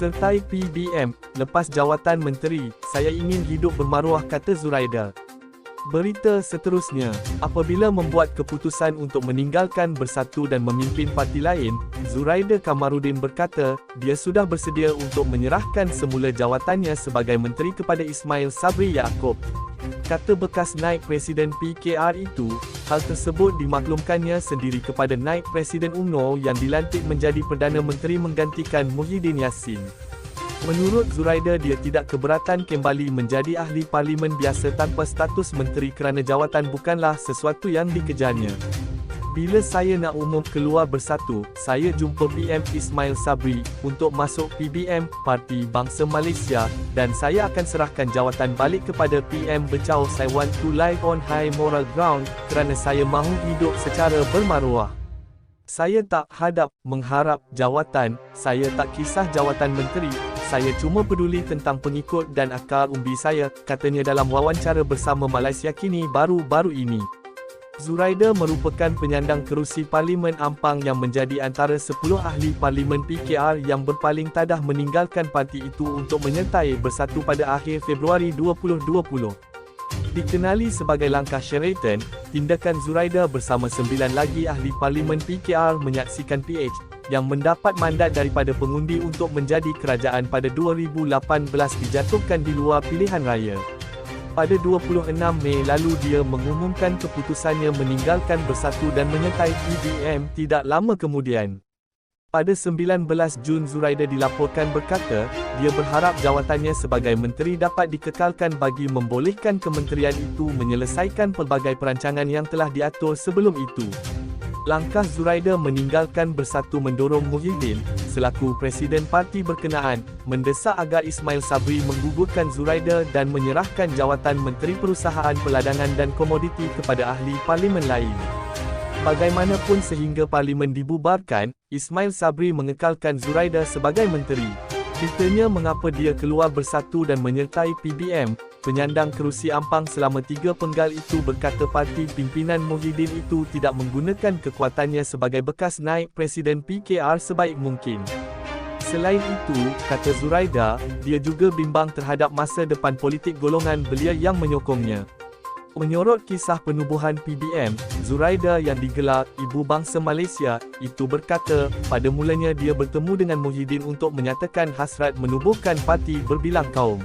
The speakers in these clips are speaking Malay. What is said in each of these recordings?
Sertai PBM, lepas jawatan menteri, saya ingin hidup bermaruah, kata Zuraida. Berita seterusnya, apabila membuat keputusan untuk meninggalkan Bersatu dan memimpin parti lain, Zuraida Kamarudin berkata, dia sudah bersedia untuk menyerahkan semula jawatannya sebagai menteri kepada Ismail Sabri Yaakob. Kata bekas naib Presiden PKR itu, hal tersebut dimaklumkannya sendiri kepada naib Presiden UMNO yang dilantik menjadi Perdana Menteri menggantikan Muhyiddin Yassin. Menurut Zuraida, dia tidak keberatan kembali menjadi ahli parlimen biasa tanpa status menteri kerana jawatan bukanlah sesuatu yang dikejarnya. Bila saya nak umum keluar Bersatu, saya jumpa PM Ismail Sabri untuk masuk PBM, Parti Bangsa Malaysia, dan saya akan serahkan jawatan balik kepada PM Becau. I want to live on high moral ground, kerana saya mahu hidup secara bermaruah. Saya tak mengharap jawatan, saya tak kisah jawatan menteri, saya cuma peduli tentang pengikut dan akar umbi saya, katanya dalam wawancara bersama Malaysia Kini baru-baru ini. Zuraida merupakan penyandang kerusi Parlimen Ampang yang menjadi antara 10 ahli Parlimen PKR yang berpaling tadah meninggalkan parti itu untuk menyertai Bersatu pada akhir Februari 2020. Dikenali sebagai langkah Sheraton, tindakan Zuraida bersama 9 lagi ahli Parlimen PKR menyaksikan PH, yang mendapat mandat daripada pengundi untuk menjadi kerajaan pada 2018 dijatuhkan di luar pilihan raya. Pada 26 Mei lalu dia mengumumkan keputusannya meninggalkan Bersatu dan menyertai PBM tidak lama kemudian. Pada 19 Jun Zuraida dilaporkan berkata, dia berharap jawatannya sebagai menteri dapat dikekalkan bagi membolehkan kementerian itu menyelesaikan pelbagai perancangan yang telah diatur sebelum itu. Langkah Zuraida meninggalkan Bersatu mendorong Muhyiddin, selaku Presiden parti berkenaan, mendesak agar Ismail Sabri menggugurkan Zuraida dan menyerahkan jawatan Menteri Perusahaan Peladangan dan Komoditi kepada ahli parlimen lain. Bagaimanapun sehingga parlimen dibubarkan, Ismail Sabri mengekalkan Zuraida sebagai menteri. Ditanya mengapa dia keluar Bersatu dan menyertai PBM, penyandang kerusi Ampang selama 3 penggal itu berkata parti pimpinan Muhyiddin itu tidak menggunakan kekuatannya sebagai bekas naib Presiden PKR sebaik mungkin. Selain itu, kata Zuraida, dia juga bimbang terhadap masa depan politik golongan belia yang menyokongnya. Menyorot kisah penubuhan PBM, Zuraida yang digelar Ibu Bangsa Malaysia, itu berkata, pada mulanya dia bertemu dengan Muhyiddin untuk menyatakan hasrat menubuhkan parti berbilang kaum.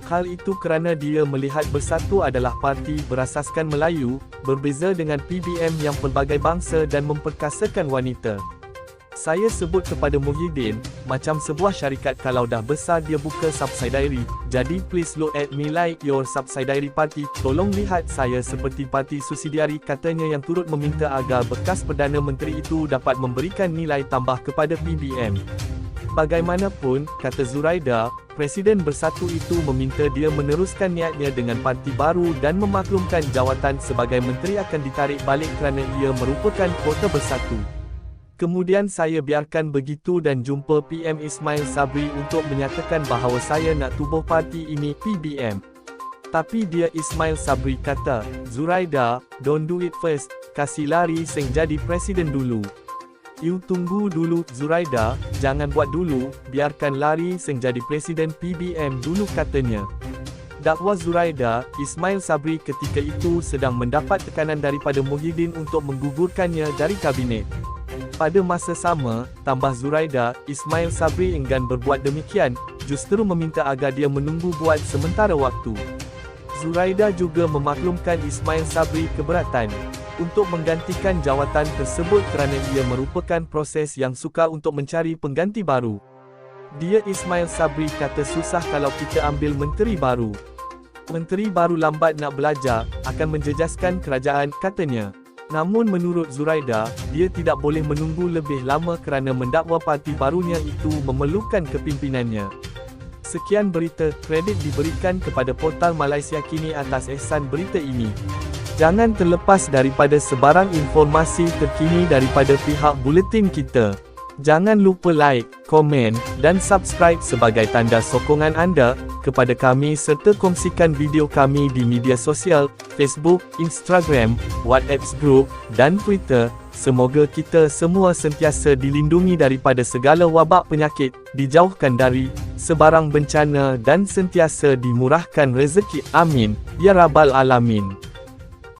Hal itu kerana dia melihat Bersatu adalah parti berasaskan Melayu, berbeza dengan PBM yang pelbagai bangsa dan memperkasakan wanita. Saya sebut kepada Muhyiddin, macam sebuah syarikat kalau dah besar dia buka subsidiary, jadi please look at me like your subsidiary party, tolong lihat saya seperti parti subsidiary, katanya yang turut meminta agar bekas Perdana Menteri itu dapat memberikan nilai tambah kepada PBM. Bagaimanapun, kata Zuraida, Presiden Bersatu itu meminta dia meneruskan niatnya dengan parti baru dan memaklumkan jawatan sebagai menteri akan ditarik balik kerana ia merupakan kota Bersatu. Kemudian saya biarkan begitu dan jumpa PM Ismail Sabri untuk menyatakan bahawa saya nak tubuh parti ini PBM. Tapi dia Ismail Sabri kata, Zuraida, don't do it first, kasih lari seng jadi presiden dulu. You tunggu dulu Zuraida, jangan buat dulu, biarkan lari seng jadi presiden PBM dulu, katanya. Dakwa Zuraida, Ismail Sabri ketika itu sedang mendapat tekanan daripada Muhyiddin untuk menggugurkannya dari kabinet. Pada masa sama, tambah Zuraida, Ismail Sabri enggan berbuat demikian, justru meminta agar dia menunggu buat sementara waktu. Zuraida juga memaklumkan Ismail Sabri keberatan untuk menggantikan jawatan tersebut kerana ia merupakan proses yang sukar untuk mencari pengganti baru. Dia Ismail Sabri kata susah kalau kita ambil menteri baru. Menteri baru lambat nak belajar, akan menjejaskan kerajaan, katanya. Namun menurut Zuraida, dia tidak boleh menunggu lebih lama kerana mendakwa parti barunya itu memerlukan kepimpinannya. Sekian berita, kredit diberikan kepada portal Malaysia Kini atas ihsan berita ini. Jangan terlepas daripada sebarang informasi terkini daripada pihak buletin kita. Jangan lupa like, komen, dan subscribe sebagai tanda sokongan anda kepada kami serta kongsikan video kami di media sosial, Facebook, Instagram, WhatsApp group, dan Twitter. Semoga kita semua sentiasa dilindungi daripada segala wabak penyakit, dijauhkan dari sebarang bencana dan sentiasa dimurahkan rezeki. Amin, ya Rabbal Alamin.